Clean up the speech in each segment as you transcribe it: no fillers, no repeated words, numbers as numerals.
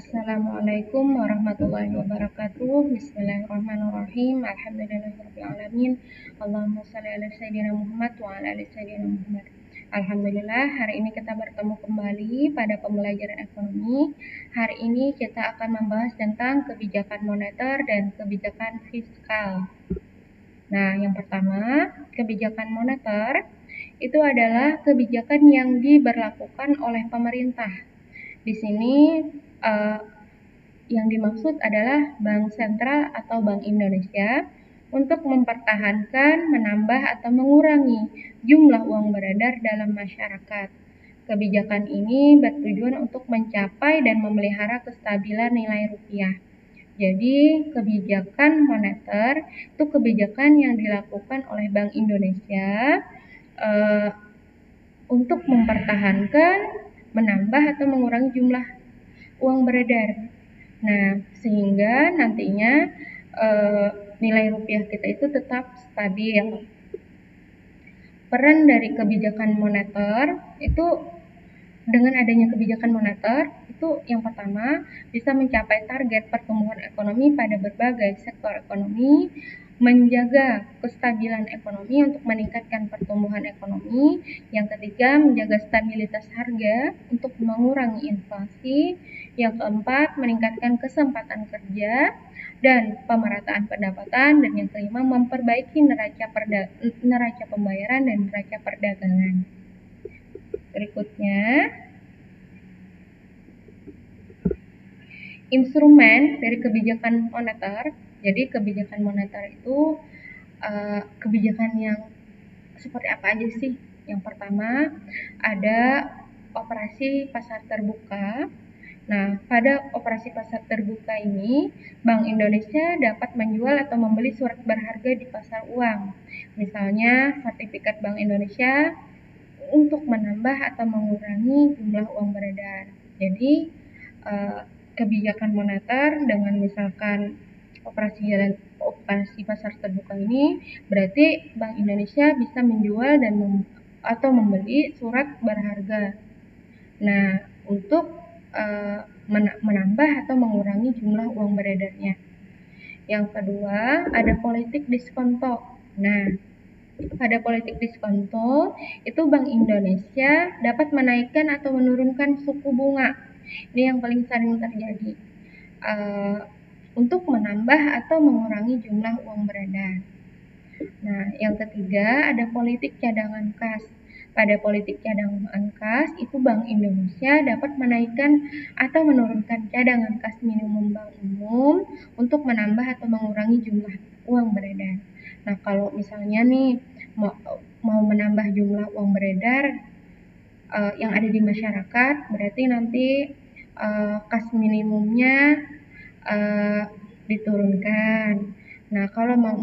Assalamualaikum warahmatullahi wabarakatuh. Bismillahirrahmanirrahim. Alhamdulillahirrahmanirrahim. Allahumma shalli ala sayyidina Muhammad wa ala ali sayyidina Muhammad. Alhamdulillah, hari ini kita bertemu kembali pada pembelajaran ekonomi. Hari ini kita akan membahas tentang kebijakan moneter dan kebijakan fiskal. Nah, yang pertama, kebijakan moneter itu adalah kebijakan yang diberlakukan oleh pemerintah. Di sini yang dimaksud adalah Bank Sentral atau Bank Indonesia untuk mempertahankan, menambah atau mengurangi jumlah uang beredar dalam masyarakat. Kebijakan ini bertujuan untuk mencapai dan memelihara kestabilan nilai rupiah. Jadi, kebijakan moneter itu kebijakan yang dilakukan oleh Bank Indonesia untuk mempertahankan, menambah atau mengurangi jumlah uang beredar. Nah, sehingga nantinya nilai rupiah kita itu tetap stabil. Peran dari kebijakan moneter itu, dengan adanya kebijakan moneter itu yang pertama bisa mencapai target pertumbuhan ekonomi pada berbagai sektor ekonomi, menjaga kestabilan ekonomi untuk meningkatkan pertumbuhan ekonomi. Yang ketiga, menjaga stabilitas harga untuk mengurangi inflasi. Yang keempat, meningkatkan kesempatan kerja dan pemerataan pendapatan. Dan yang kelima, memperbaiki neraca pembayaran dan neraca perdagangan. Berikutnya, instrumen dari kebijakan moneter. Jadi kebijakan moneter itu kebijakan yang seperti apa aja sih? Yang pertama ada operasi pasar terbuka. Nah, pada operasi pasar terbuka ini, Bank Indonesia dapat menjual atau membeli surat berharga di pasar uang. Misalnya, sertifikat Bank Indonesia untuk menambah atau mengurangi jumlah uang beredar. Jadi, kebijakan moneter dengan misalkan operasi pasar terbuka ini berarti Bank Indonesia bisa menjual dan atau membeli surat berharga. Nah, untuk menambah atau mengurangi jumlah uang beredarnya. Yang kedua, ada politik diskonto. Nah, pada politik diskonto itu Bank Indonesia dapat menaikkan atau menurunkan suku bunga. Ini yang paling sering terjadi untuk menambah atau mengurangi jumlah uang beredar. Nah, yang ketiga ada politik cadangan kas. Pada politik cadangan kas itu Bank Indonesia dapat menaikkan atau menurunkan cadangan kas minimum bank umum untuk menambah atau mengurangi jumlah uang beredar. Nah, kalau misalnya nih mau menambah jumlah uang beredar yang ada di masyarakat, berarti nanti kas minimumnya diturunkan. Nah, kalau mau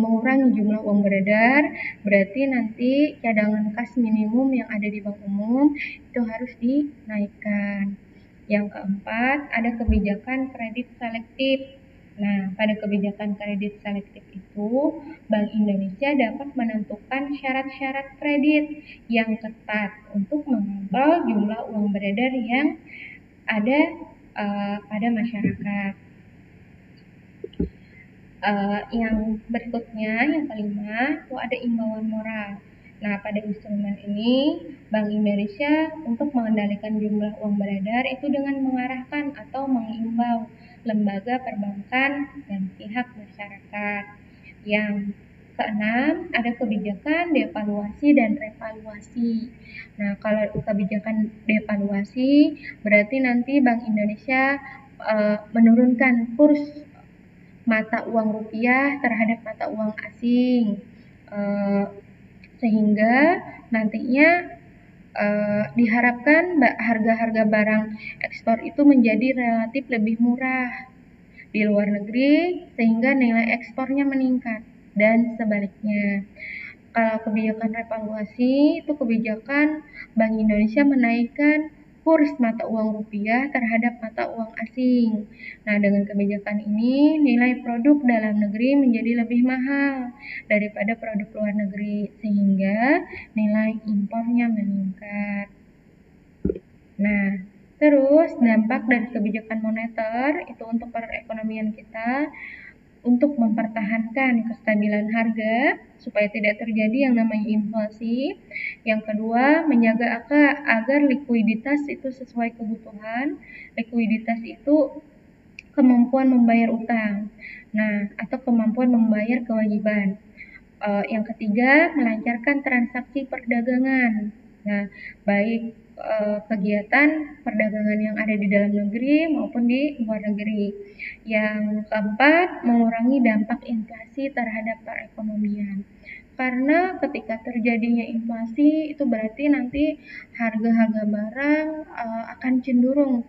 mengurangi jumlah uang beredar, berarti nanti cadangan kas minimum yang ada di bank umum itu harus dinaikkan. Yang keempat, ada kebijakan kredit selektif. Nah, pada kebijakan kredit selektif itu, Bank Indonesia dapat menentukan syarat-syarat kredit yang ketat untuk mengontrol jumlah uang beredar yang ada pada masyarakat. Yang berikutnya, yang kelima, itu ada imbauan moral. Nah, pada instrumen ini, Bank Indonesia untuk mengendalikan jumlah uang beredar itu dengan mengarahkan atau mengimbau lembaga perbankan dan pihak masyarakat. Yang keenam, ada kebijakan devaluasi dan revaluasi. Nah, kalau kebijakan devaluasi, berarti nanti Bank Indonesia menurunkan kurs mata uang rupiah terhadap mata uang asing, sehingga nantinya diharapkan harga-harga barang ekspor itu menjadi relatif lebih murah di luar negeri, sehingga nilai ekspornya meningkat, dan sebaliknya. Kalau kebijakan revaluasi itu kebijakan Bank Indonesia menaikkan kurs mata uang rupiah terhadap mata uang asing. Nah, dengan kebijakan ini nilai produk dalam negeri menjadi lebih mahal daripada produk luar negeri, sehingga nilai impornya meningkat. Nah, Terus dampak dari kebijakan moneter itu untuk perekonomian kita, untuk mempertahankan kestabilan harga supaya tidak terjadi yang namanya inflasi. Yang kedua, menjaga agar likuiditas itu sesuai kebutuhan. Likuiditas itu kemampuan membayar utang. Nah, atau kemampuan membayar kewajiban. Yang ketiga, melancarkan transaksi perdagangan. Nah, baik kegiatan perdagangan yang ada di dalam negeri maupun di luar negeri. Yang keempat, mengurangi dampak inflasi terhadap perekonomian. Karena ketika terjadinya inflasi itu berarti nanti harga-harga barang akan cenderung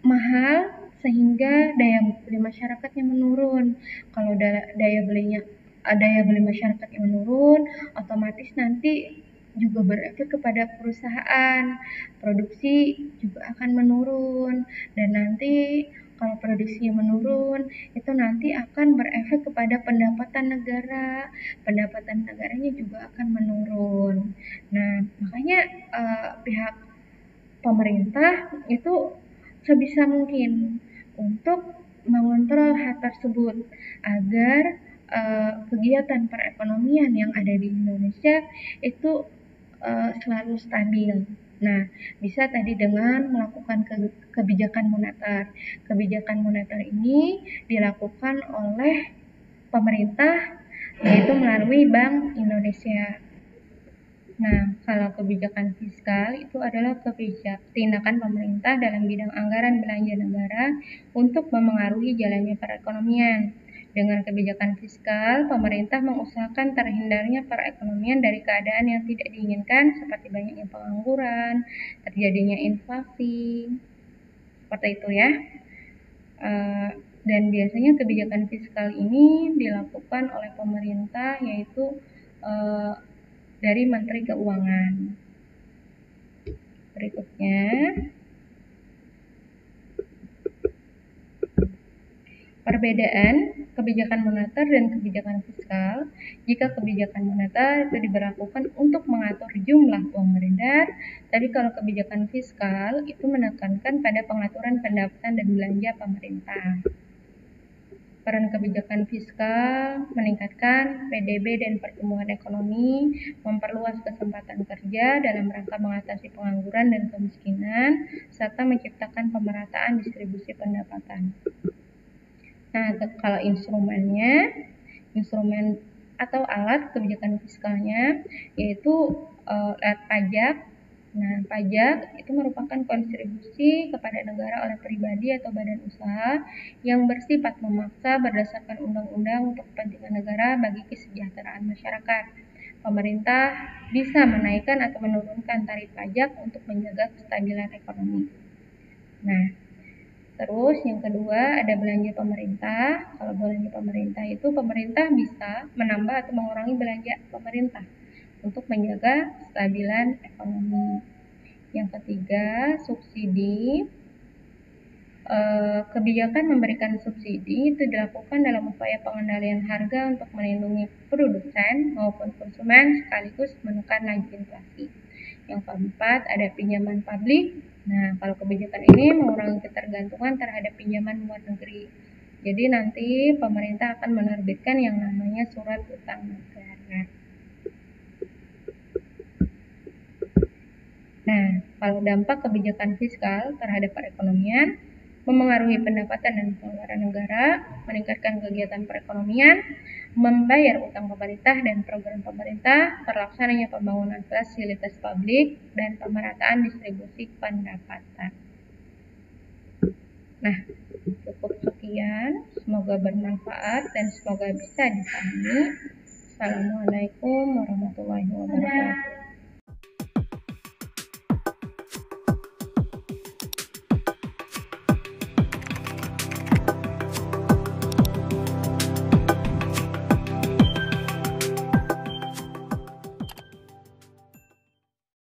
mahal sehingga daya beli masyarakatnya menurun. Kalau daya beli masyarakatnya menurun, otomatis nanti juga berefek kepada perusahaan. Produksi juga akan menurun dan nanti kalau produksinya menurun, itu nanti akan berefek kepada pendapatan negara. Pendapatan negaranya juga akan menurun. Nah, makanya pihak pemerintah itu sebisa mungkin untuk mengontrol hal tersebut agar kegiatan perekonomian yang ada di Indonesia itu selalu stabil. Nah, bisa tadi dengan melakukan kebijakan moneter. Kebijakan moneter ini dilakukan oleh pemerintah yaitu melalui Bank Indonesia. Nah, kalau kebijakan fiskal itu adalah tindakan pemerintah dalam bidang anggaran belanja negara untuk memengaruhi jalannya perekonomian. Dengan kebijakan fiskal, pemerintah mengusahakan terhindarnya perekonomian dari keadaan yang tidak diinginkan seperti banyaknya pengangguran, terjadinya inflasi, seperti itu ya. Dan biasanya kebijakan fiskal ini dilakukan oleh pemerintah yaitu dari Menteri Keuangan. Berikutnya, perbedaan kebijakan moneter dan kebijakan fiskal. Jika kebijakan moneter itu diberlakukan untuk mengatur jumlah uang beredar, tapi kalau kebijakan fiskal itu menekankan pada pengaturan pendapatan dan belanja pemerintah. Peran kebijakan fiskal meningkatkan PDB dan pertumbuhan ekonomi, memperluas kesempatan kerja dalam rangka mengatasi pengangguran dan kemiskinan, serta menciptakan pemerataan distribusi pendapatan. Nah, kalau instrumen atau alat kebijakan fiskalnya yaitu lewat pajak. Nah, pajak itu merupakan kontribusi kepada negara oleh pribadi atau badan usaha yang bersifat memaksa berdasarkan undang-undang untuk kepentingan negara bagi kesejahteraan masyarakat. Pemerintah bisa menaikkan atau menurunkan tarif pajak untuk menjaga kestabilan ekonomi. Nah, terus yang kedua ada belanja pemerintah. Kalau belanja pemerintah itu pemerintah bisa menambah atau mengurangi belanja pemerintah untuk menjaga kestabilan ekonomi. Yang ketiga, subsidi. Kebijakan memberikan subsidi itu dilakukan dalam upaya pengendalian harga untuk melindungi produsen maupun konsumen sekaligus menekan laju inflasi. Yang keempat, ada pinjaman publik. Nah, kalau kebijakan ini mengurangi ketergantungan terhadap pinjaman luar negeri. Jadi nanti pemerintah akan menerbitkan yang namanya surat utang negara. Nah, kalau dampak kebijakan fiskal terhadap perekonomian, memengaruhi pendapatan dan pengeluaran negara, meningkatkan kegiatan perekonomian, membayar utang pemerintah dan program pemerintah, terlaksananya pembangunan fasilitas publik, dan pemerataan distribusi pendapatan. Nah, cukup sekian. Semoga bermanfaat dan semoga bisa dipahami. Assalamualaikum warahmatullahi wabarakatuh.